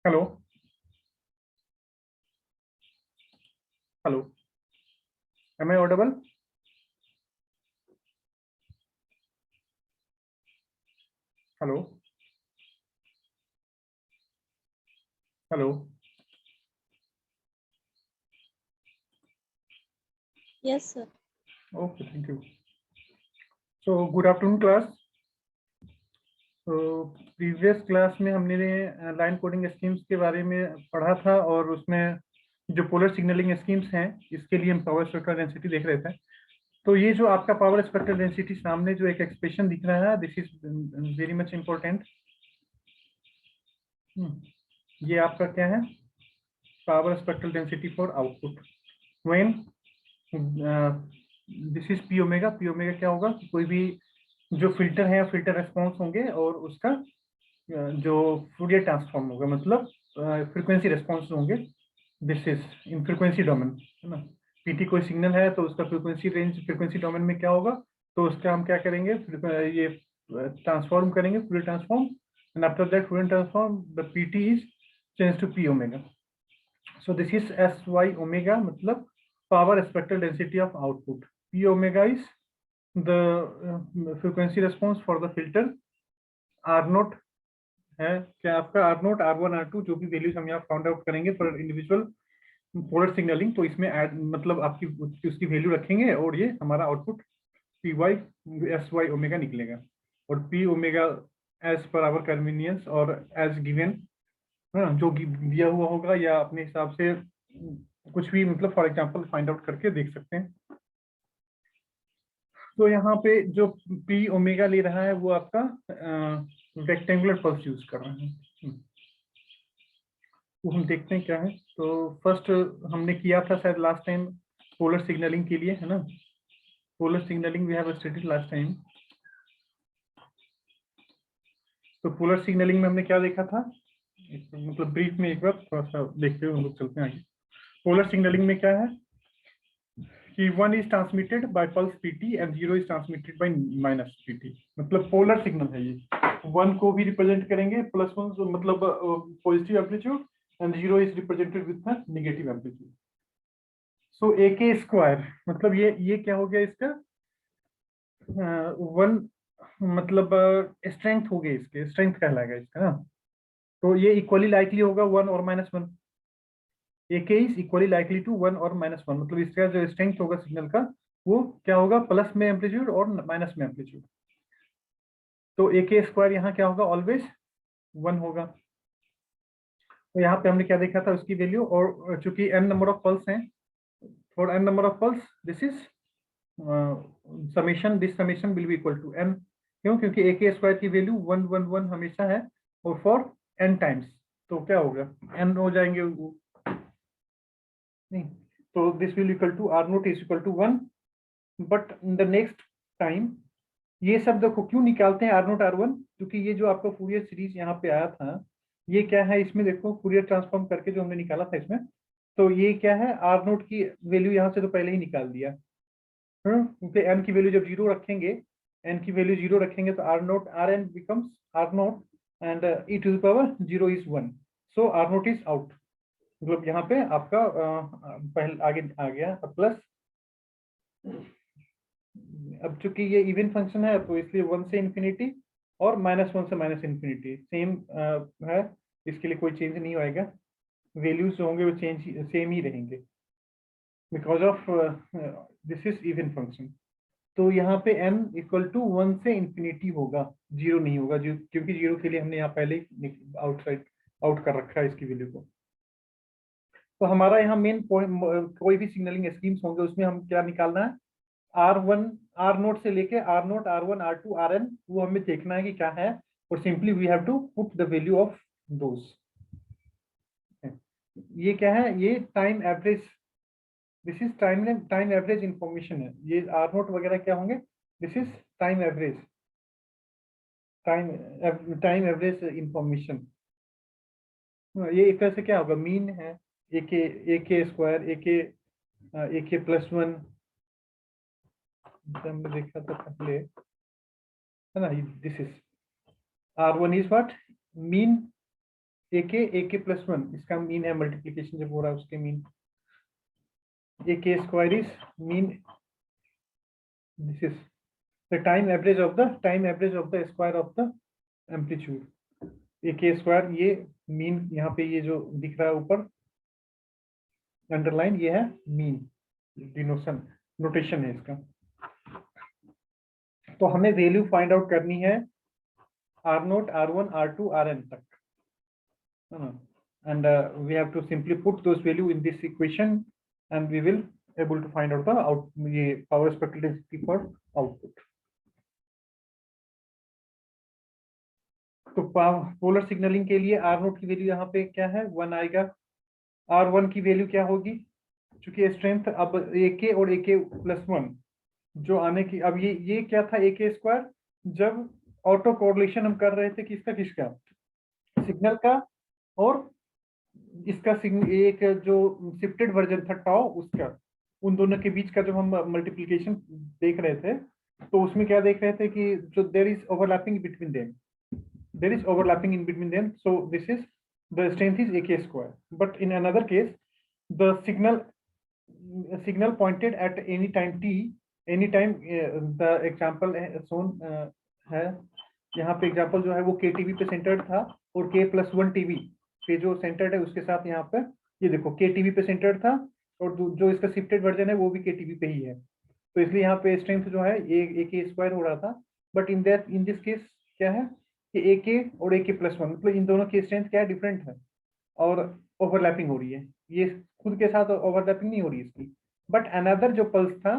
Hello. Hello. Am I audible? Hello. Hello. Yes, sir. Okay, thank you. So good afternoon class. तो previous class में हमने line coding schemes के बारे में पढ़ा था और उसमें जो पोलर सिग्नलिंग स्कीम्स हैं इसके लिए हम पावर स्पेक्ट्रल डेंसिटी देख रहे थे। तो ये जो आपका पावर स्पेक्ट्रल डेंसिटी सामने जो एक एक्सप्रेशन दिख रहा है, this is very much important. ये आपका क्या है? Power spectral density for output when this is P omega. P omega क्या होगा? कोई भी जो फिल्टर है, फिल्टर रेस्पॉन्स होंगे और उसका जो फूरियर ट्रांसफॉर्म होगा, मतलब फ्रीक्वेंसी रेस्पॉन्स होंगे। This is in frequency domain, है ना। पीटी कोई सिग्नल है तो उसका फ्रीक्वेंसी रेंज फ्रीक्वेंसी डोमेन में क्या होगा, तो उसका हम क्या करेंगे, ये ट्रांसफॉर्म करेंगे, Fourier transform, and after that Fourier transform the PT is change to P omega. So this is sy omega, मतलब power spectral density of output. P omega is the frequency response for the filter. R naught है क्या आपका? R naught, R1, R2 जो भी values हम यहाँ found out करेंगे for individual polar signalling, तो इसमें ऐड मतलब आपकी उसकी वैल्यू रखेंगे और ये हमारा output P Y S Y omega निकलेगा। और P omega as per our convenience और एज गिवन, हाँ, जो दिया हुआ होगा या अपने हिसाब से कुछ भी, मतलब फॉर एग्जांपल फाइंड आउट करके देख सकते हैं। तो यहाँ पे जो पी ओमेगा ले रहा है वो आपका रेक्टेंगुलर पल्स यूज कर रहा है। तो हम देखते हैं क्या है। तो फर्स्ट हमने किया था शायद लास्ट टाइम पोलर सिग्नलिंग के लिए, है ना। Polar signalling we have studied last time. तो पोलर सिग्नलिंग में हमने क्या देखा था, मतलब ब्रीफ में एक बार थोड़ा सा देखते हुए हम लोग चलते हैं आगे। पोलर सिग्नलिंग में क्या है कि 1 is transmitted by pulse pt and 0 is transmitted by minus pt, मतलब पोलर सिग्नल है ये। 1 को भी रिप्रेजेंट करेंगे +1, मतलब positive amplitude, and 0 is represented with the negative amplitude. So A k square, मतलब ये क्या हो गया इसका 1, मतलब स्ट्रेंथ हो गई, इसके स्ट्रेंथ कहलाएगा इसका ना। तो ये इक्वली लाइकली होगा 1 और -1। ए के इज इक्वली लाइकली टू 1 और -1, मतलब इसका जो स्ट्रेंथ होगा सिग्नल का वो क्या होगा, प्लस में एम्पलीट्यूड और माइनस में एम्पलीट्यूड। तो ए के स्क्वायर यहाँ क्या होगा, ऑलवेज 1 होगा। तो यहाँ पे हमने क्या देखा था उसकी वैल्यू, और चूंकि n नंबर ऑफ पल्स हैं, for n number of pulse this is summation, this summation will be equal to n। क्यों? क्योंकि ए के स्क्वायर की वैल्यू 1 1 1 हमेशा है, और फॉर n टाइम्स तो क्या होगा, n हो जाएंगे वो नहीं। तो this will equal to r naught is equal to 1, but in the next time ये सब देखो क्यों निकालते हैं आर नोट आर वन, क्योंकि ये जो आपका फूरियर सीरीज यहाँ पे आया था, ये क्या है, इसमें देखो फूरियर ट्रांसफॉर्म करके जो हमने निकाला था इसमें, तो ये क्या है, आर नोट की वैल्यू यहाँ से तो पहले ही निकाल दिया, क्योंकि एन की वैल्यू जब जीरो रखेंगे, एन की वैल्यू जीरो रखेंगे तो R naught R N becomes R naught, and E to the power zero is 1, so R naught is out. मतलब यहाँ पे आपका पहले आगे आ गया प्लस। अब चूंकि ये इवन फंक्शन है तो इसलिए 1 से इंफिनिटी और -1 से माइनस इंफिनिटी सेम है, इसके लिए कोई चेंज नहीं होएगा, वैल्यूज जो होंगे वो चेंज सेम ही रहेंगे because of this is even function. तो यहाँ पे n इक्वल टू 1 से इंफिनिटी होगा, जीरो नहीं होगा, क्योंकि जीरो के लिए हमने यहाँ पहले ही आउटसाइड आउट कर रखा है इसकी वैल्यू को। तो हमारा यहाँ मेन पॉइंट, कोई भी सिग्नलिंग स्कीम्स होंगे उसमें हम क्या निकालना है, R1 R नोट से लेके R note R1 R2 Rn, वो हमें देखना है कि क्या है, और simply we have to put the value of those. ये क्या है, ये time average, this is time average information है। ये R नोट वगैरह क्या होंगे, this is time average, time average information. ये एक तरह से क्या होगा, मीन है, ए के स्क्वायर, ए के +1 हमने देखा था पहले, है ना। This is R1 is what, mean A k plus one इसका मीन है, मल्टीप्लीकेशन जब हो रहा है उसके mean, A k square is mean, this is the time average of the square of the amplitude. A k square ये mean, यहाँ पे ये जो दिख रहा है ऊपर अंडरलाइन, ये है मीन, डिनोशन नोटेशन है इसका। तो हमें वैल्यू फाइंड आउट करनी है R naught, R one, R two, R N तक, है ना, and we have to simply put those value in this equation and we will able to find out the ये power spectral density for output। तो polar signalling के लिए are naught की value यहाँ पे क्या है, 1 आएगा। आर वन की वैल्यू क्या होगी, चूंकि स्ट्रेंथ अब ए के और ए के प्लस वन जो आने की, अब ये क्या था ए के स्क्वायर, जब ऑटो कोरिलेशन हम कर रहे थे किसका सिग्नल का, और इसका एक जो शिफ्टेड वर्जन था टाउ उसका, उन दोनों के बीच का जब हम मल्टीप्लिकेशन देख रहे थे तो उसमें क्या देख रहे थे कि जो there is overlapping between them, there is overlapping in between them, so this is the strength is ak square। but in another case the signal pointed at any time t, anytime the example shown है यहाँ पे, example जो है वो KTV पे centred था और K+1 TV पे जो सेंटर्ड है उसके साथ यहाँ पे ये देखो KTV पे सेंटर्ड था और जो इसका शिफ्टेड वर्जन है वो भी KTV पे ही है, तो इसलिए यहाँ पे स्ट्रेंथ जो है ए के स्क्वायर हो रहा था। बट इन दिस केस क्या है कि ए के और ए के प्लस वन, मतलब इन दोनों की स्ट्रेंथ क्या है, डिफरेंट है और ओवरलैपिंग हो रही है, ये खुद के साथ ओवरलैपिंग नहीं हो रही इसकी। बट अनदर जो पल्स था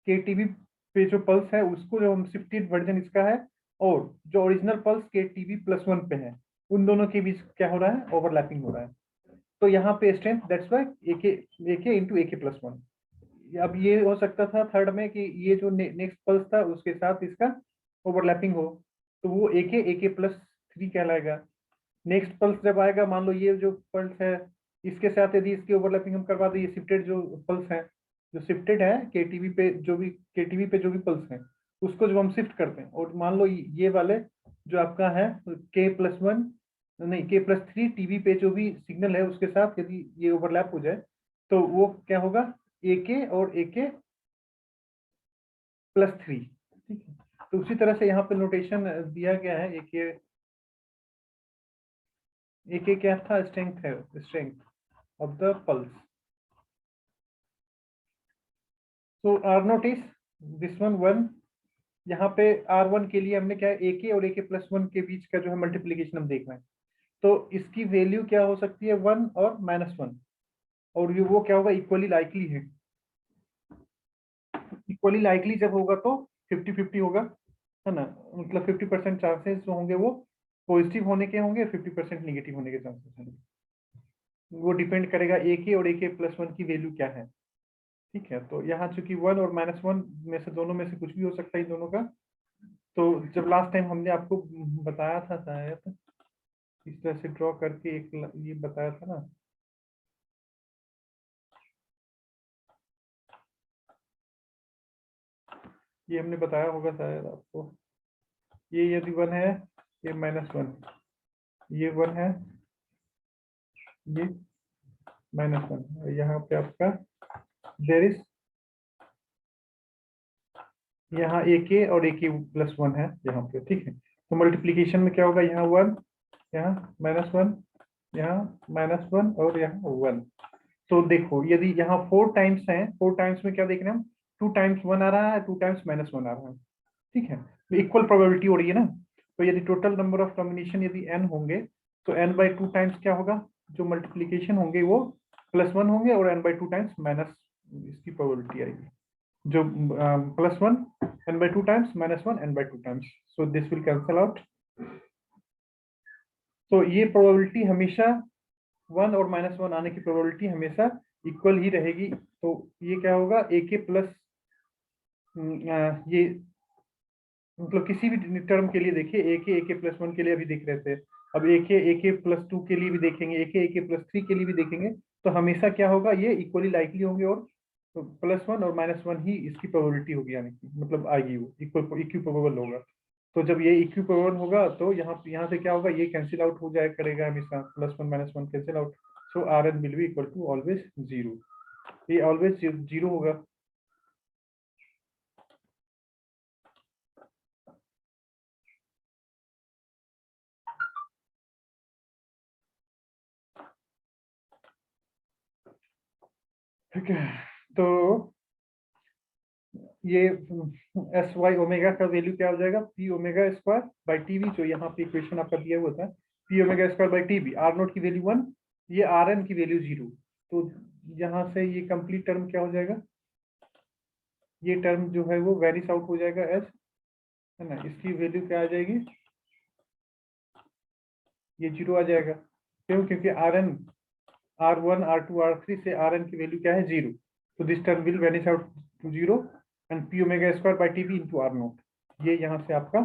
KTV पे जो पल्स है उसको जो हम शिफ्टेड वर्जन इसका है, और जो ओरिजिनल पल्स KTV+1 पे है, उन दोनों के बीच क्या हो रहा है, ओवरलैपिंग हो रहा है। तो यहाँ पे स्ट्रेंथ दैट्स वाई ए के इंटू ए के प्लस वन। अब ये हो सकता था थर्ड में कि ये जो नेक्स्ट पल्स था उसके साथ इसका ओवरलैपिंग हो, तो वो ए के प्लस थ्री कहलाएगा। नेक्स्ट पल्स जब आएगा, मान लो ये जो पल्स है इसके साथ यदि इसकी ओवरलैपिंग हम करवा दें, ये शिफ्टेड जो पल्स है, जो शिफ्टेड है KTV पे जो भी पल्स है उसको जब हम शिफ्ट करते हैं, और मान लो ये वाले जो आपका है K+1 नहीं K+3 TV पे जो भी सिग्नल है उसके साथ यदि ये ओवरलैप हो जाए तो वो क्या होगा, AK और AK+3, ठीक है। तो उसी तरह से यहाँ पे नोटेशन दिया गया है, AK क्या था, स्ट्रेंथ है, स्ट्रेंथ ऑफ द पल्स। तो R naught is this one 1, यहाँ पे R1 के लिए हमने क्या है AK और AK+1 के बीच का जो है मल्टीप्लीकेशन हम देख रहे हैं, तो इसकी वैल्यू क्या हो सकती है 1 और -1, और ये वो क्या होगा, इक्वली लाइकली है। इक्वली लाइकली जब होगा तो 50-50 होगा, है ना, मतलब 50% चांसेस जो होंगे वो पॉजिटिव होने के होंगे, 50% नेगेटिव होने के चांसेस होंगे। वो डिपेंड करेगा AK और AK+1 की वैल्यू क्या है, ठीक है। तो यहाँ चूंकि 1 और -1 में से दोनों में से कुछ भी हो सकता है इन दोनों का, तो जब लास्ट टाइम हमने आपको बताया था शायद इस तरह से ड्रॉ करके एक ये बताया था ना, ये हमने बताया होगा शायद आपको, ये यदि 1 है, ये -1, ये 1 है, ये -1, यहाँ पे आपका देयर इज यहाँ AK और AK+1 है यहाँ पे, ठीक है। तो मल्टीप्लीकेशन में क्या होगा, यहाँ 1, यहाँ -1, यहाँ -1 और यहाँ 1। तो देखो यदि यहाँ 4 टाइम्स है, 4 टाइम्स में क्या देख रहे हैं हम, 2 टाइम्स 1 आ रहा है, 2 टाइम्स -1 आ रहा है, ठीक है। इक्वल प्रोबेबिलिटी हो रही है ना, तो यदि टोटल नंबर ऑफ कॉम्बिनेशन यदि n होंगे तो n/2 टाइम्स क्या होगा, जो मल्टीप्लीकेशन होंगे वो +1 होंगे, और n/2 टाइम्स माइनस इसकी प्रोबेबिलिटी आएगी, जो +1 n/2 times -1 n/2 times, so this will cancel out. तो ये प्रोबेबिलिटी हमेशा 1 और -1 आने की प्रोबेबिलिटी हमेशा इक्वल ही रहेगी। तो ये क्या होगा, AK प्लस ये मतलब किसी भी टर्म के लिए देखिए, AK+1 के लिए अभी देख रहे थे, अब AK+2 के लिए भी देखेंगे, AK+3 के लिए भी देखेंगे, तो हमेशा क्या होगा, ये इक्वली लाइकली होंगे, और +1 और -1 ही इसकी प्रोबेबिलिटी होगी, यानी कि मतलब आएगी वो इक्वल प्रोबेबल होगा। तो जब ये इक्विपॉवर होगा तो यहाँ से क्या होगा, ये कैंसिल आउट हो जाए करेगा हमेशा, +1 -1 cancel out, so R N will be equal to always 0, ये ऑलवेज 0 होगा। ठीक है, तो ये एस वाई ओमेगा का वैल्यू क्या हो जाएगा, P omega square by T V, जो यहाँ पे इक्वेशन आपका दिया हुआ था, P omega square by T V, R naught की वैल्यू 1, ये आर एन की वैल्यू 0। तो यहाँ से ये कंप्लीट टर्म क्या हो जाएगा, ये टर्म जो है वो वेनिश आउट हो जाएगा एस, है ना, इसकी वैल्यू क्या आ जाएगी, ये 0 आ जाएगा। क्यों, क्योंकि are N R1 R2 R3 से Rn की वैल्यू क्या है, 0, तो this term will vanish out to 0 and P omega square by T V into R naught, ये यहाँ से आपका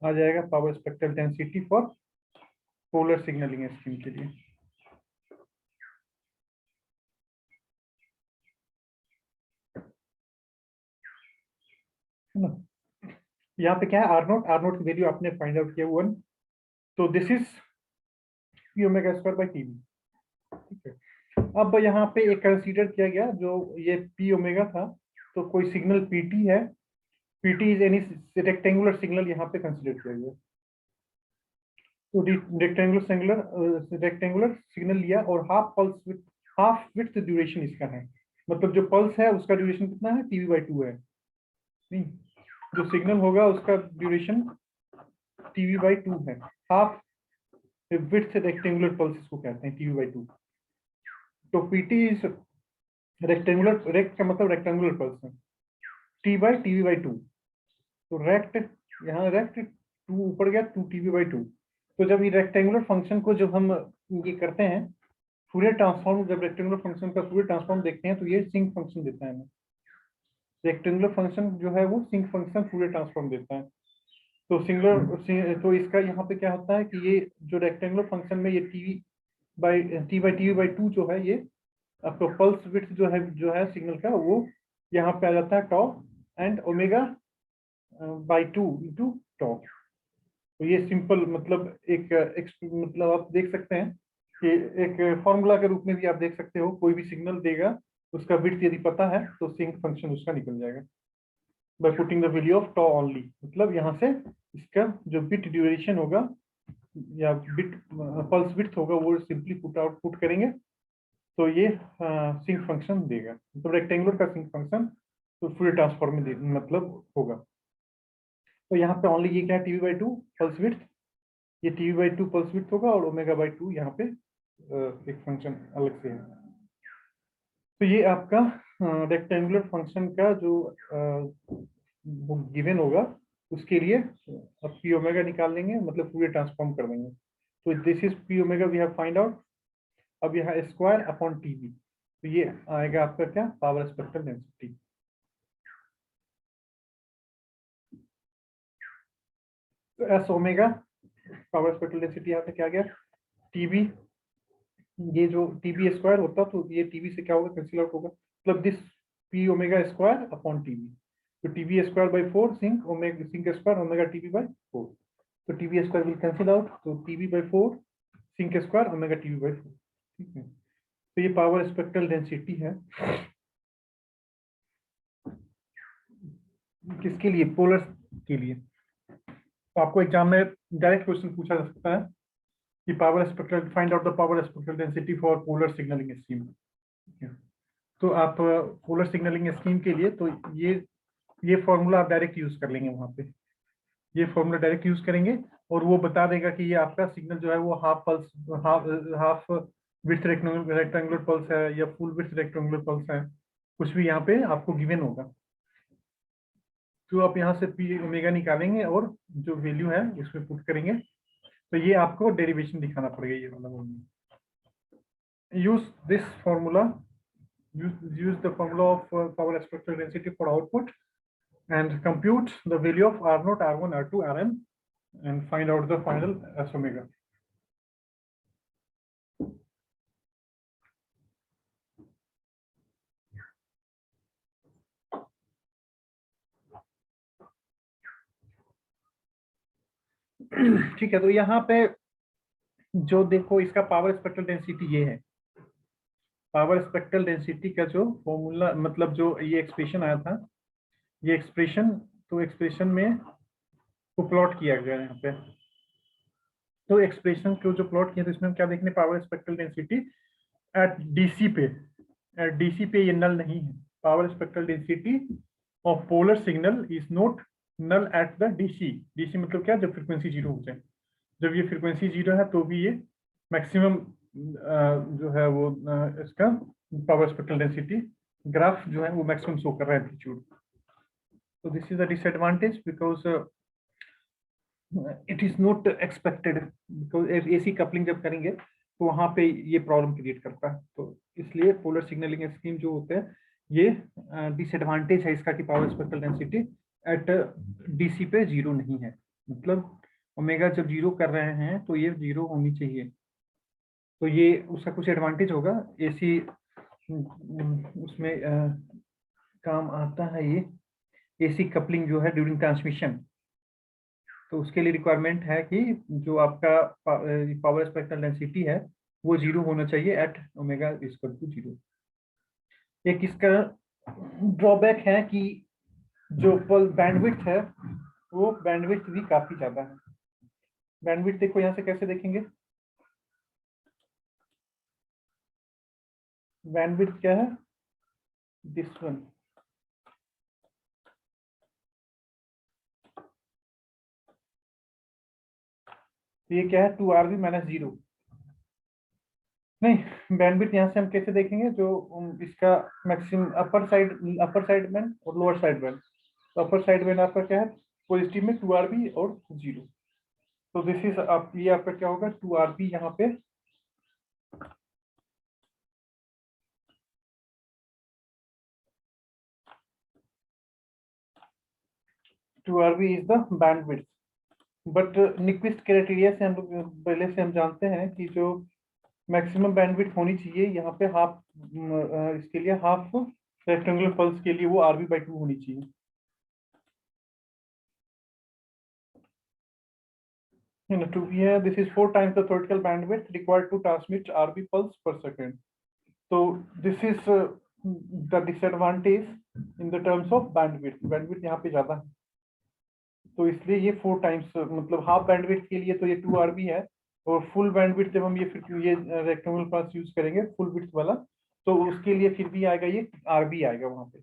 आ जाएगा power spectral density for polar signalling scheme के लिए। है ना, यहाँ पे क्या है, आर नोट की वैल्यू आपने फाइंड आउट किया 1, तो this is P omega square by T V. ठीक है, अब यहाँ पे एक कंसीडर किया गया, जो ये पी ओमेगा था, तो कोई सिग्नल पीटी है, PT is any rectangular signal यहाँ पे कंसीडर किया गया। तो रेक्टेंगुलर सिग्नल लिया और हाफ विड्थ ड्यूरेशन इसका है, मतलब जो पल्स है उसका ड्यूरेशन कितना है, TV/2 है, नहीं, जो सिग्नल होगा उसका ड्यूरेशन TV/2 है, हाफ विड्थ रेक्टेंगुलर पल्स इसको कहते हैं, TV/2। तो पीटी इज रेक्टेंगुलर, रेक्ट का मतलब रेक्टेंगुलर पल्स है, TV/2, तो रेक्ट, यहाँ रेक्ट 2 ऊपर गया, 2 TV/2। तो जब ये रेक्टेंगुलर फंक्शन को जब हम ये करते हैं फूरियर ट्रांसफॉर्म, जब रेक्टेंगुलर फंक्शन का फूरियर ट्रांसफॉर्म देखते हैं तो ये सिंक फंक्शन देता है हमें, रेक्टेंगुलर फंक्शन जो है वो सिंक फंक्शन फूरियर ट्रांसफॉर्म देता है। तो तो इसका यहाँ पे क्या होता है कि ये जो रेक्टेंगुलर फंक्शन में ये T/TV/2 जो है, ये आपका पल्स विड्थ जो है सिग्नल का, वो यहाँ पे आ जाता है टॉ एंड ओमेगा/2 इंटू टॉ। तो ये सिंपल मतलब मतलब आप देख सकते हैं कि एक फॉर्मूला के रूप में भी आप देख सकते हो, कोई भी सिग्नल देगा उसका विड्थ यदि पता है तो सिंक फंक्शन उसका निकल जाएगा by putting the value of tau only, मतलब यहाँ से इसका जो बिट ड्यूरेशन होगा या बिट पल्स विड्थ होगा वो सिंपली पुट करेंगे, तो ये सिंक फंक्शन देगा, मतलब रेक्टेंगुलर का सिंक फंक्शन तो फुल ट्रांसफॉर्म में मतलब होगा। तो यहाँ पे ओनली ये क्या है, TV/2 पल्स विड्थ, ये TV/2 पल्स विड्थ होगा और ओमेगा/2 यहाँ पे एक फंक्शन अलग से है। तो ये आपका रेक्टेंगुलर फंक्शन का जो गिवन होगा उसके लिए अब पी ओमेगा निकाल लेंगे, मतलब पूरे ट्रांसफॉर्म कर देंगे। तो this is P omega we have find out. अब यहाँ स्क्वायर अपॉन टीवी, तो ये आएगा आपका क्या, पावर स्पेक्ट्रल डेंसिटी। तो S omega power spectral density यहाँ पे क्या गया, टीबी, ये जो टीबी स्क्वायर होता तो ये टीबी से क्या होगा, कैंसिल आउट होगा, मतलब this P omega square upon TB, तो TB square by 4 sinc square omega TB by 4, तो TB square will cancel out, तो TB by 4 sinc square omega TB by 4। ठीक है, तो ये पावर स्पेक्ट्रल डेंसिटी है किसके लिए, पोलर के लिए। तो आपको एग्जाम में डायरेक्ट क्वेश्चन पूछा जा सकता है कि power spectral, find out the power spectral density for polar signalling scheme. ठीक है, तो आप पोलर सिग्नलिंग स्कीम के लिए तो ये फॉर्मूला आप डायरेक्ट यूज कर लेंगे वहां पे, ये फॉर्मूला डायरेक्ट यूज करेंगे और वो बता देगा कि ये आपका सिग्नल जो है वो half pulse, half width rectangular pulse है या फुल विड्थ रेक्टेंगुलर पल्स है, कुछ भी यहाँ पे आपको गिवन होगा। तो आप यहाँ से पी ओमेगा निकालेंगे और जो वैल्यू है उसमें पुट करेंगे, तो ये आपको डेरिवेशन दिखाना पड़ेगा, ये वाला use this formula, use the formula of power spectral density for output and compute the value of R0, R1, R2, Rn and find out the final S omega. ठीक है, तो यहाँ पे जो देखो इसका पावर स्पेक्ट्रल डेंसिटी ये है। पावर स्पेक्ट्रल डेंसिटी का जो फॉर्मूला, मतलब जो ये एक्सप्रेशन आया था, ये एक्सप्रेशन, तो एक्सप्रेशन में को प्लॉट किया गया है यहाँ पे। तो एक्सप्रेशन को जो प्लॉट किया, तो इसमें हम क्या देखने, power spectral density at DC पे, एट डीसी पे ये नल नहीं है। Power spectral density of polar signal is not null at the DC. DC मतलब क्या, जब फ्रीक्वेंसी जीरो हो जाए। जब ये फ्रीक्वेंसी जीरो है तो भी ये मैक्सिमम जो है वो इसका पावर स्पेक्ट्रल डेंसिटी ग्राफ जो है वो मैक्सिमम शो कर रहा है एम्पलीट्यूड। तो this is the disadvantage because it is not expected, because AC coupling जब करेंगे तो वहां पे ये प्रॉब्लम क्रिएट करता है। तो इसलिए पोलर सिग्नलिंग स्कीम जो होते हैं ये डिसएडवांटेज है इसका कि power spectral density at DC पे जीरो नहीं है। मतलब ओमेगा जब जीरो कर रहे हैं तो ये जीरो होनी चाहिए। तो ये उसका कुछ एडवांटेज होगा एसी उसमें काम आता है ये एसी कपलिंग जो है ड्यूरिंग ट्रांसमिशन। तो उसके लिए रिक्वायरमेंट है कि जो आपका पावर स्पेक्ट्रल डेंसिटी है वो जीरो होना चाहिए at omega equal to zero. एक इसका ड्रॉबैक है कि जो बैंडविड्थ है वो बैंडविड्थ भी काफी ज्यादा है। बैंडविड्थ देखो यहाँ से कैसे देखेंगे, बैंडविड्थ क्या है, दिस वन। ये क्या है, 2 RB माइनस जीरो। नहीं, बैंडविड्थ यहाँ से हम कैसे देखेंगे, जो इसका मैक्सिमम अपर साइड बैंड और लोअर साइड बैंड। तो अपर साइड बैंड आपका क्या है, पॉजिटिव में 2 RB और जीरो। तो दिस इज आप, ये आपका क्या होगा 2 RB यहाँ पे, two RB is the bandwidth. But Nyquist criteria से हम लोग पहले से हम जानते हैं कि जो मैक्सिमम बैंडविड्थ होनी चाहिए यहाँ पे हाफ, इसके लिए हाफ रेक्टेंगुलर पल्स के लिए वो RB/2 होनी चाहिए। This is 4 times the theoretical bandwidth required to transmit RB pulse per second. So this is the disadvantage in the terms of bandwidth. Bandwidth यहाँ पे ज्यादा है, तो इसलिए ये 4 टाइम्स, मतलब हाफ बैंडविड्थ के लिए तो ये 2 RB है, और फुल बैंडविड्थ जब हम ये रेक्टेंगुलर पल्स यूज करेंगे फुल विड्थ वाला, तो उसके लिए फिर भी आएगा ये RB आएगा वहां पे।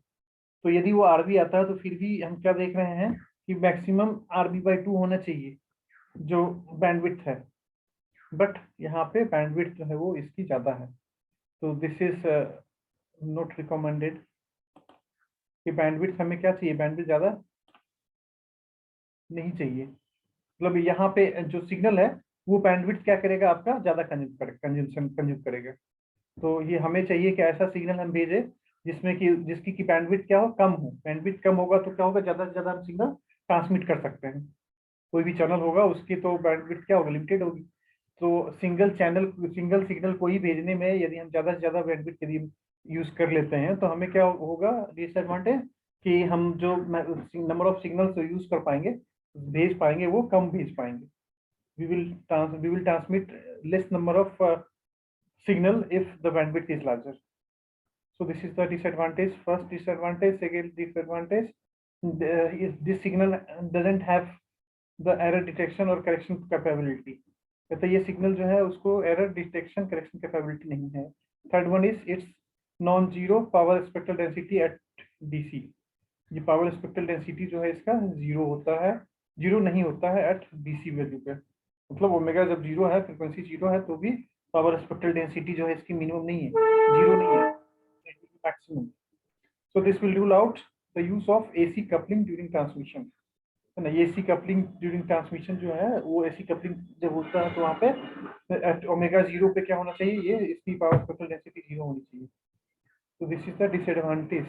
तो यदि वो RB आता है तो फिर भी हम क्या देख रहे हैं कि मैक्सिमम RB/2 होना चाहिए जो बैंडविड्थ है। बट यहाँ पे बैंडविड्थ जो है वो इसकी ज्यादा है। तो दिस इज नॉट रिकमेंडेड कि बैंडविड्थ हमें क्या चाहिए, बैंडविड्थ ज्यादा नहीं चाहिए। मतलब यहाँ पे जो सिग्नल है वो बैंडविड्थ क्या करेगा, आपका ज्यादा कंज्यूम करेगा। तो ये हमें चाहिए कि ऐसा सिग्नल हम भेजें जिसमें कि जिसकी की बैंडविड्थ क्या हो, कम हो। बैंडविड्थ कम होगा तो क्या होगा, ज्यादा से ज्यादा हम सिग्नल ट्रांसमिट कर सकते हैं। कोई भी चैनल होगा उसकी तो बैंडविड्थ क्या होगा, लिमिटेड होगी। तो सिंगल सिग्नल को ही भेजने में यदि हम ज्यादा से ज्यादा बैंडविड्थ यदि यूज कर लेते हैं तो हमें क्या होगा डिसएडवांटेज, कि हम जो नंबर ऑफ सिग्नल्स यूज कर पाएंगे, भेज पाएंगे, वो कम भेज पाएंगे। we will transmit less number of signal if the bandwidth is larger. So this is the disadvantage, first disadvantage. Second disadvantage, this signal doesn't have the error detection or correction capability. तो ये signal जो है उसको error detection correction capability नहीं है। Third one is it's non zero power spectral density at DC. ये power spectral density जो है इसका जीरो होता है, जीरो नहीं होता है एट डीसी वैल्यू पे। मतलब ओमेगा जब जीरो है, फ्रीक्वेंसी जीरो है, तो भी पावर स्पेक्ट्रल डेंसिटी जो है इसकी मिनिमम नहीं है, जीरो नहीं है, maximum. So this will rule out the use of AC coupling during transmission. है ना, एसी कपलिंग ड्यूरिंग ट्रांसमिशन जो है वो एसी कपलिंग जब होता है तो वहाँ पे एट ओमेगा जीरो पे क्या होना चाहिए, ये इसकी पावर स्पेक्ट्रल डेंसिटी जीरो होनी चाहिए। तो this is the disadvantage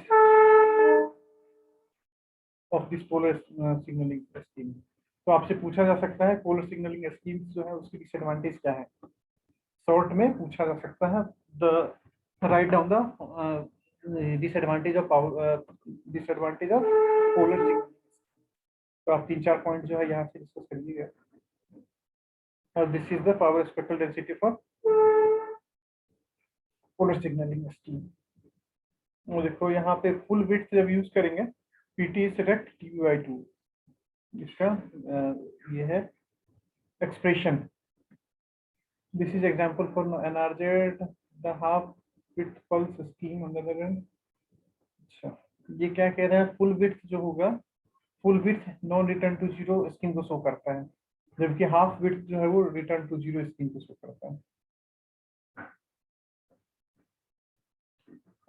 of this polar signalling scheme. तो आपसे पूछा जा सकता है पोलर सिग्नलिंग स्कीम जो है उसकी डिसएडवांटेज क्या है, शॉर्ट में पूछा जा सकता है। The write down the disadvantage of polar signalling. तो आप 3-4 पॉइंट जो है यहाँ से डिस्कस कर लीजिए। This is the power spectral density for polar signalling scheme. वो देखो यहाँ पे फुल विड्थ जब यूज करेंगे पीटी इज रेक्ट टी/2, इसका ये है expression. This is example for NRZ the half width pulse scheme on the other end. अच्छा, ये क्या कह रहा है, फुल विड्थ जो होगा, full width non return to zero scheme को शो करता है, जबकि हाफ विड्थ जो है वो रिटर्न टू जीरो स्कीम को शो करता है।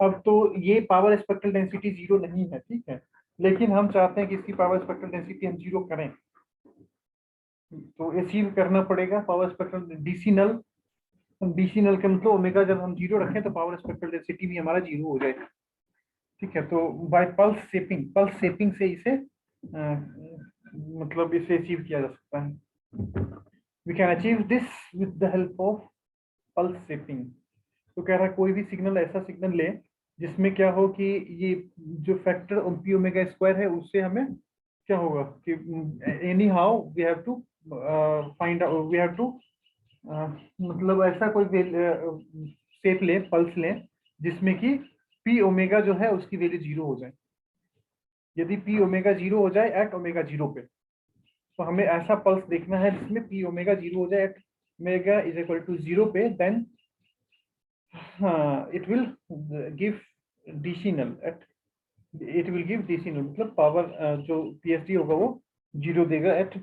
अब तो ये पावर स्पेक्ट्रल डेंसिटी जीरो नहीं है, ठीक है, लेकिन हम चाहते हैं कि इसकी पावर स्पेक्ट्रल डेंसिटी हम जीरो करें, तो अचीव करना पड़ेगा पावर स्पेक्ट्रल डीसी नल। डीसी नल का मतलब ओमेगा जब हम जीरो रखें तो पावर स्पेक्ट्रल डेंसिटी भी हमारा जीरो हो जाए, ठीक है। तो बाय पल्स शेपिंग से इसे मतलब इसे अचीव किया जा सकता है। We can achieve this with the help of pulse shaping. तो कह रहा है कोई भी सिग्नल, ऐसा सिग्नल ले जिसमें क्या हो कि ये जो फैक्टर पी ओमेगा स्क्वायर है उससे हमें क्या होगा कि anyhow we have to find out, we have to मतलब ऐसा कोई शेप ले, पल्स ले जिसमें कि पी ओमेगा जो है उसकी वैल्यू जीरो हो जाए। यदि पी ओमेगा जीरो हो जाए एट ओमेगा जीरो पे, तो हमें ऐसा पल्स देखना है जिसमें पी ओमेगा जीरो हो जाए at omega is equal to zero पे, then it will give DC null at, it will give DC null मतलब पावर जो PSD होगा वो जीरो देगा at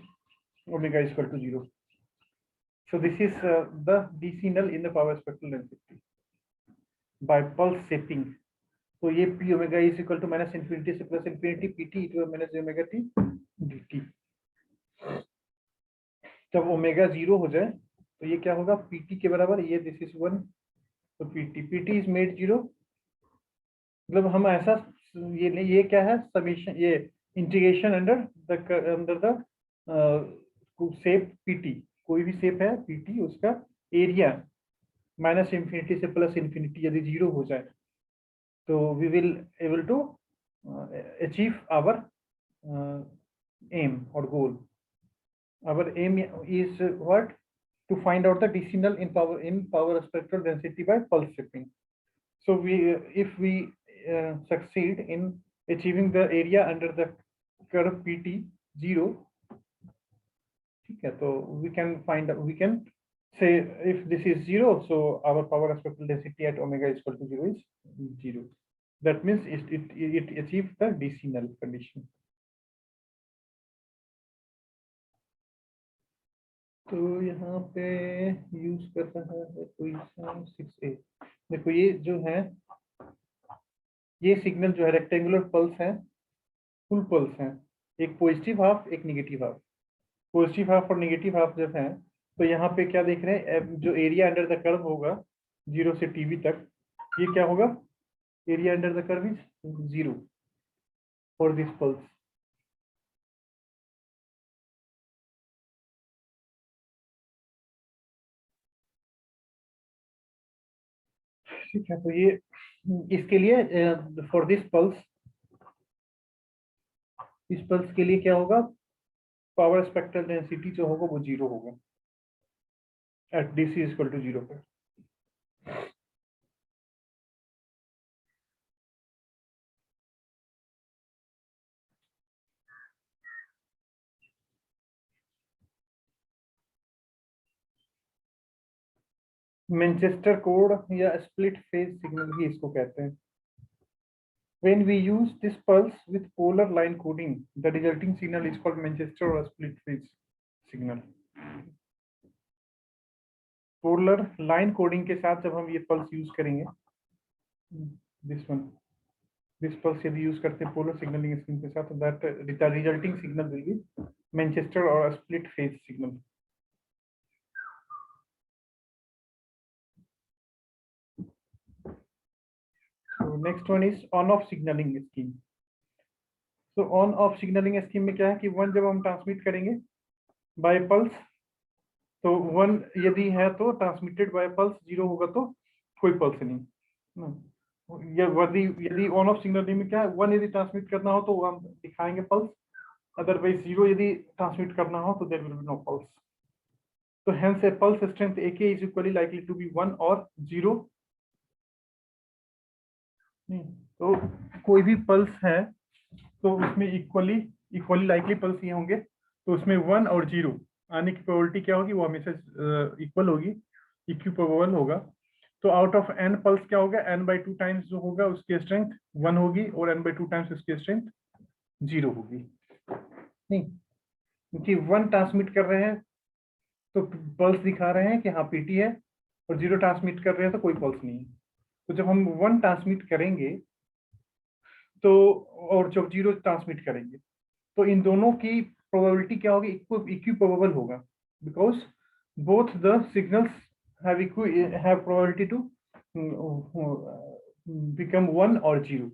omega is equal to zero. So this is the DC null in the power spectral density by pulse shaping. तो ये P omega is equal to minus infinity से plus infinity PT e to the minus omega t dt। जब omega zero हो जाए तो ये क्या होगा, PT के बराबर, ये दिस इज 1, तो PT इज मेड जीरो, मतलब हम ऐसा ये क्या है, समेशन, ये integration under the shape PT, कोई भी शेप है पीटी, उसका एरिया माइनस इंफिनिटी से प्लस इंफिनिटी यदि जीरो हो जाए तो we will able to achieve our aim और goal. Our aim is what, to find out the DC null in power spectral density by pulse shaping. So if we succeed in achieving the area under the curve PT 0, ठीक है, तो we can say if this is 0, so our power spectral density at omega is equal to 0 is 0. That means it achieves the DC null condition. तो यहाँ पे use कर रहा है position 6A। देखो ये जो है, ये सिग्नल जो है रेक्टेंगुलर पल्स है, फुल पल्स है, एक पॉजिटिव हाफ एक नेगेटिव हाफ। पॉजिटिव हाफ और नेगेटिव हाफ जब है तो यहाँ पे क्या देख रहे हैं, जो एरिया अंडर द कर्व होगा 0 से टीवी तक, ये क्या होगा, area under the curve is 0 for this pulse. ठीक है, तो ये इसके लिए फॉर दिस पल्स, इस पल्स के लिए क्या होगा, पावर स्पेक्ट्रल डेंसिटी जो होगा वो 0 होगा at DC is equal to 0 पे। मैनचेस्टर कोड या स्प्लिट फेज सिग्नल भी इसको कहते हैं। When we use this pulse with polar line coding, the resulting signal is called Manchester or split phase signal. Polar line coding के साथ जब हम ये पल्स यूज करेंगे, दिस पल्स यदि यूज करते हैं पोलर सिग्नलिंग स्कीम के साथ, that the resulting signal will be Manchester और split phase signal. So next one is on off signaling scheme. So on off signaling scheme में क्या है कि वन जब हम ट्रांसमिट करेंगे बाय पल्स, तो वन यदि है तो ट्रांसमिटेड बाय पल्स, जीरो होगा तो कोई पल्स नहीं। यदि ऑन ऑफ सिग्नलिंग में क्या है, वन यदि ट्रांसमिट करना हो तो हम दिखाएंगे पल्स, अदरवाइज जीरो यदि ट्रांसमिट करना हो तो there will be no pulse. तो hence a pulse strength AK is equally likely to be 1 or 0. तो कोई भी पल्स है तो उसमें इक्वली लाइकली पल्स ये होंगे, तो उसमें 1 और 0 आने की प्रोबेबिलिटी क्या होगी, वो हमेशा इक्वल होगी, इक्विप्रोबेबल होगा। तो आउट ऑफ n पल्स क्या होगा, n/2 टाइम्स जो होगा उसकी स्ट्रेंथ 1 होगी और n/2 टाइम्स उसकी स्ट्रेंथ 0 होगी। नहीं, क्योंकि 1 ट्रांसमिट कर रहे हैं तो पल्स दिखा रहे हैं कि हाँ पीटी है, और 0 ट्रांसमिट कर रहे हैं तो कोई पल्स नहीं है। तो जब हम 1 ट्रांसमिट करेंगे तो, और जब 0 ट्रांसमिट करेंगे, तो इन दोनों की प्रोबेबिलिटी क्या होगी, इक्विप्रोबेबल होगा, because both the signals have probability to become 1 और 0।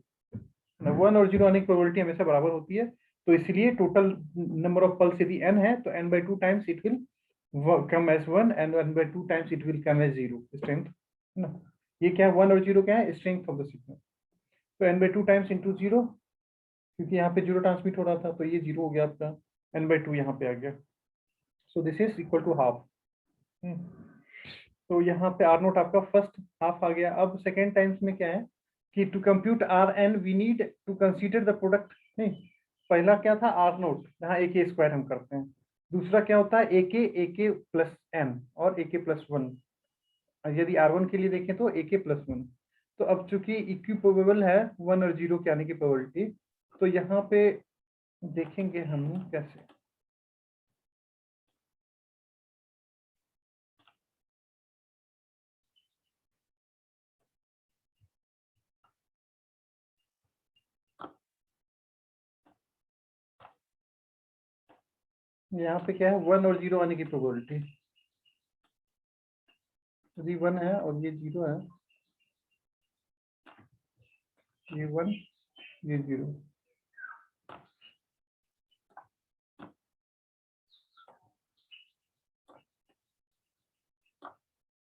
1 और 0 आने की प्रोबेबिलिटी हमेशा बराबर होती है, तो इसलिए टोटल नंबर ऑफ पल्स यदि n है तो n/2 times it will come as 1 and 1/2 times it will come as 0 strength ना। ये क्या है, 1 और 0 क्या है, स्ट्रेंथ ऑफ द सिग्नल। तो n/2 टाइम्स इंटू 0, क्योंकि यहाँ पे 0 ट्रांसमिट हो रहा था तो ये 0 हो गया आपका, n/2 यहाँ पे आ गया। So this is equal to half. तो यहाँ पे आर नोट आपका फर्स्ट हाफ आ गया। अब सेकेंड टाइम्स में क्या है कि to compute R n we need to consider the product. नहीं, पहला क्या था, आर नोट, यहाँ ए के स्क्वायर हम करते हैं। दूसरा क्या होता है, ए के प्लस एन और ए के प्लस 1। यदि R1 के लिए देखें तो ए के प्लस 1। तो अब चूंकि इक्विप्रोबेबल है 1 और 0 के आने की प्रोबेबिलिटी, तो यहाँ पे देखेंगे हम कैसे। यहाँ पे क्या है, 1 और 0 आने की प्रोबेबिलिटी, यदि 1 है और ये 0 है, ये 1 ये 0,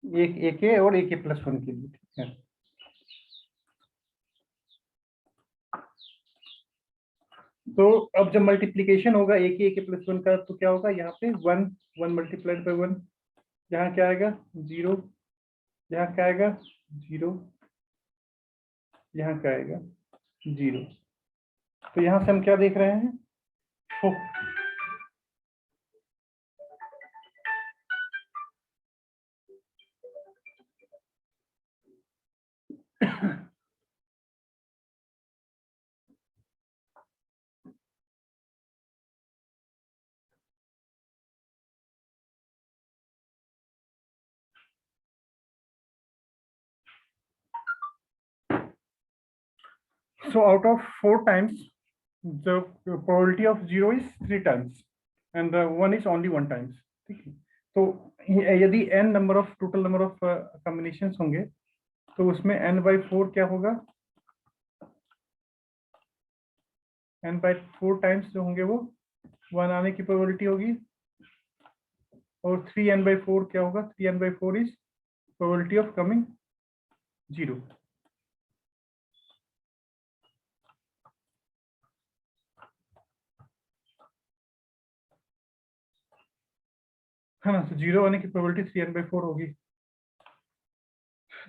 एक ए के और ए के प्लस 1 के लिए, ठीक है। तो अब जब मल्टीप्लीकेशन होगा ए के प्लस 1 का, तो क्या होगा, यहाँ पे 1 1 मल्टीप्लाइड बाई 1, यहाँ क्या आएगा 0, यहाँ क्या आएगा 0, यहाँ क्या आएगा 0। तो यहाँ से हम क्या देख रहे हैं, so out of 4 times the probability of 0 is 3 times and the 1 is only 1 times, ठीक है। तो यदि n number of total number of combinations होंगे तो उसमें n/4 क्या होगा, n/4 टाइम्स जो होंगे वो 1 आने की प्रोबेबिलिटी होगी, और 3n/4 क्या होगा, 3n/4 is probability of coming 0। है ना, तो 0 आने की प्रोबेबिलिटी 3n/4 होगी।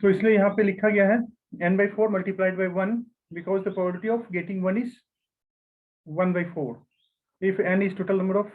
तो इसलिए यहाँ पे लिखा गया है n/4 multiplied by 1, because the probability of getting 1 is 1/4 if n is total number of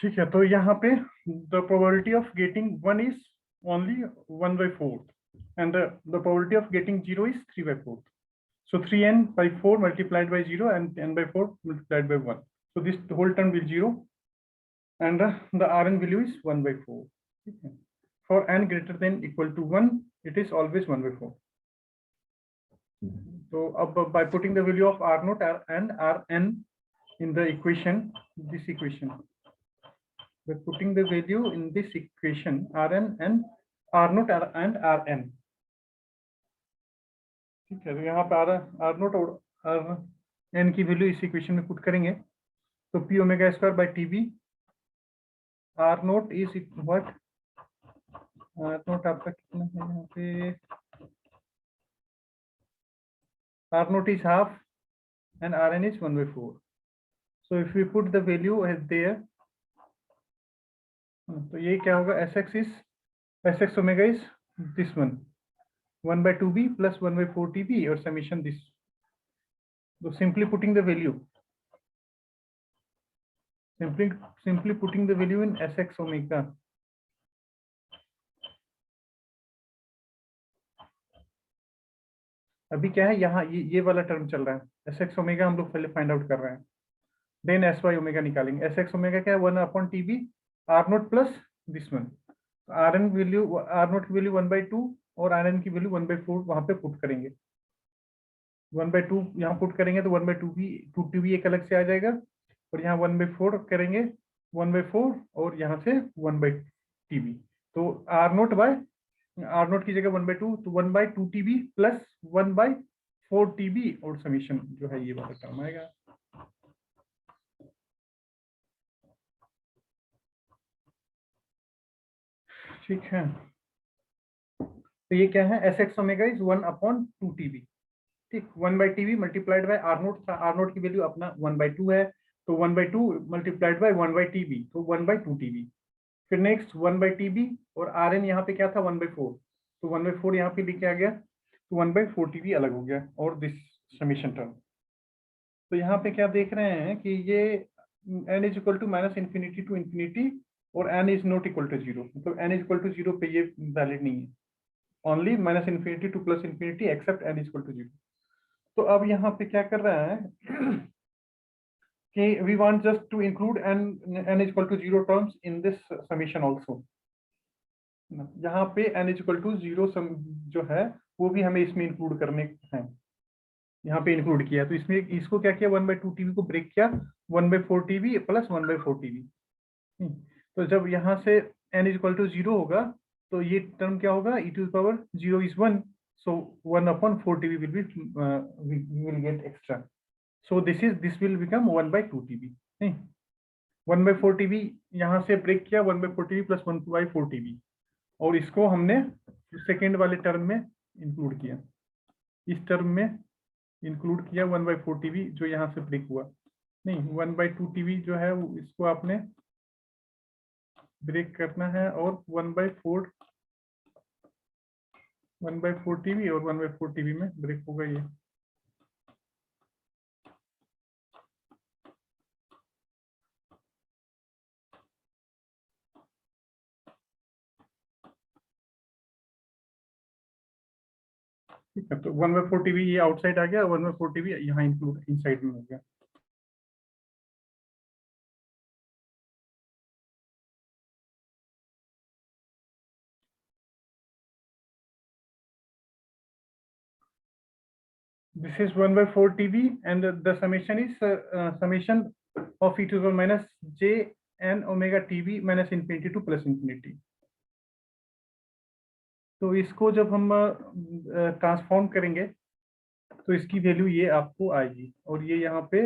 ठीक है, तो यहाँ पे the probability of getting 1 is only 1/4 and the probability of getting 0 is 3/4. So 3n/4 multiplied by 0 and n/4 multiplied by 1. So this whole term will 0 and the Rn value is 1/4. Okay. For n greater than equal to 1, it is always 1/4. So by putting the value of R0 and Rn in the equation, this equation, by putting the value in this equation, Rn and R0 and Rn. ठीक है, तो यहाँ पे R0 और Rn की value इस equation में put करेंगे, तो P omega square by TB, R0 is what, R0 आपका कितना है यहाँ पे, R0 is half and Rn is 1/4. So if we put the value as there, तो ये क्या होगा, Sx omega is this one 1/2b plus 1/4tb or summation this. So simply putting the value, simply putting the value in Sx omega, अभी क्या है यहाँ ये वाला टर्म चल रहा है, Sx ओमेगा हम लोग पहले फाइंड आउट कर रहे हैं, देन Sy ओमेगा निकालेंगे। Sx ओमेगा क्या है, 1/TB R0 plus this one, Rn value, R0 की वैल्यू 1/2 और Rn की वैल्यू 1/4 वहां पे पुट करेंगे, 1/2 यहाँ पुट करेंगे तो 1/2b एक अलग से आ जाएगा, और यहाँ 1/4 करेंगे 1/4 और यहाँ से 1/TB, तो R0 की जगह 1/2, तो 1/2TB प्लस 1/4TB और समीशन जो है ये वाला टर्म आएगा। ठीक है, तो ये क्या है, Sx ओमेगा इज 1/2TB, ठीक, 1/TB मल्टीप्लाइड बाय R0 था, R0 की वैल्यू अपना 1/2 है, तो 1/2 मल्टीप्लाइड बाय 1/TB, तो 1/2TB, फिर नेक्स्ट 1/TB और Rn यहाँ पे क्या था 1/4, तो 1/4 यहाँ पे लेके आ गया, तो 1/4TB अलग हो गया और दिस समीशन टर्म। तो यहाँ पे क्या देख रहे हैं कि ये n is equal to -infinity to infinity और n is not equal to 0, तो n इज इक्वल टू 0 पे ये वैलिड नहीं है, only -infinity to +infinity except n is equal to 0। तो अब यहाँ पे क्या कर रहा है कि we want just to include n is equal to 0 terms in this summation also, यहाँ पे n इज इक्वल टू 0 जो है वो भी हमें इसमें इंक्लूड करने हैं, यहाँ पे इंक्लूड किया, तो इसमें इसको क्या किया, 1/2TB को ब्रेक किया 1/4TB प्लस 1/4TB। तो जब यहाँ से n इज इक्वल टू 0 होगा तो ये टर्म क्या होगा, e to the power 0 is 1, so 1/4TB will get extra, so this will become 1/2TB। नहीं, 1/4TB यहाँ से ब्रेक किया 1/4TB प्लस 1/4TB, और इसको हमने सेकेंड वाले टर्म में इंक्लूड किया, इस टर्म में इंक्लूड किया 1/4TB जो यहाँ से ब्रेक हुआ, नहीं 1/2TB जो है इसको आपने ब्रेक करना है, और 1/4TB और 1/4TB में ब्रेक होगा ये। ठीक है, तो 1/4TB ये आउटसाइड आ गया, 1/4TB यहाँ इंक्लूड इनसाइड में हो गया। This is 1/4TB and the summation is summation of e to the power minus j n omega TB minus infinity to plus infinity। तो इसको जब हम ट्रांसफॉर्म करेंगे तो इसकी वैल्यू ये आपको आएगी, और ये यहाँ पे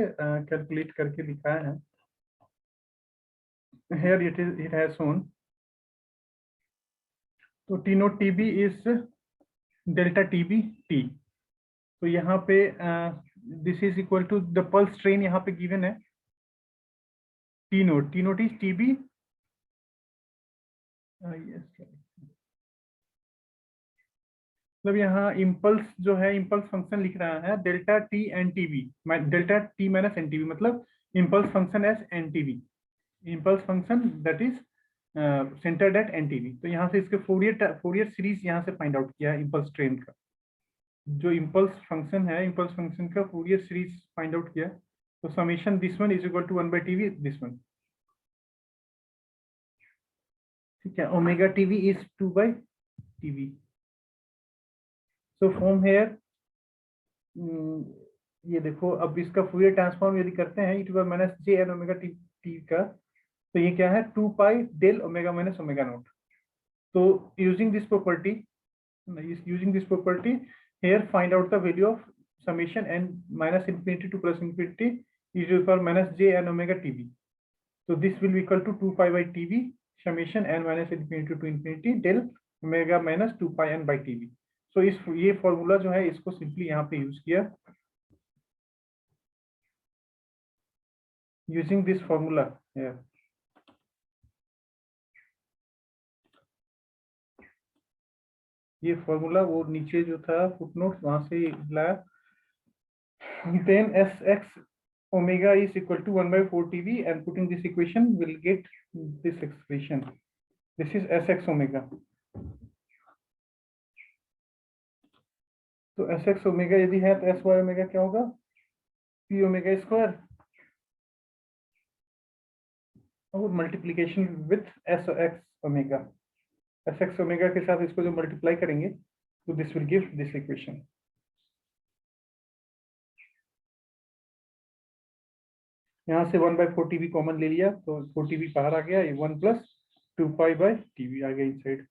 कैलकुलेट करके दिखाया है, here it has shown। तो T naught TB is delta TB T, तो यहाँ पे this is equal to the pulse train यहाँ पे गिवन है, T नोट इज TB, मतलब यहाँ इम्पल्स जो है, इम्पल्स फंक्शन लिख रहा है delta T n TB, delta T minus NTB, मतलब impulse function as NTB, impulse function that is centered at NTV. तो यहाँ से इसके फोरियर सीरीज यहाँ से फाइंड आउट किया है इम्पल्स ट्रेन का। जो इम्पल्स फंक्शन है, इम्पल्स फंक्शन का फोरियर सीरीज फाइंड आउट किया। तो summation this one is equal to 1/tv this one. ठीक है, omega TV is 2/tv। So from here ये देखो, अब इसका फूरियर ट्रांसफॉर्म यदि करते हैं e⁻ - jn ओमेगा टी का, तो ये क्या है 2 pi del omega minus omega naught. तो using this property here find out the value of summation n minus infinity to plus infinity e to the power minus j n omega tv. So this will be equal to 2 pi by tv summation n minus infinity to infinity del omega minus 2 pi n by tv. So इस ये formula जो है इसको simply यहाँ पे use किया। Using this formula here, ये formula वो नीचे जो था फुटनोट वहां से लाया। then sx omega is equal to 1/4tv and putting this equation will get this expression. This is sx omega. तो sx ओमेगा यदि है तो sy ओमेगा क्या होगा, p ओमेगा स्क्वायर और multiplication with sx omega. sx omega के साथ इसको जो मल्टीप्लाई करेंगे तो this will give this equation. यहाँ से 1/4tv कॉमन ले लिया तो 4tv बाहर आ गया, ये 1 + 2 पाई बाय tv आ गया इनसाइड।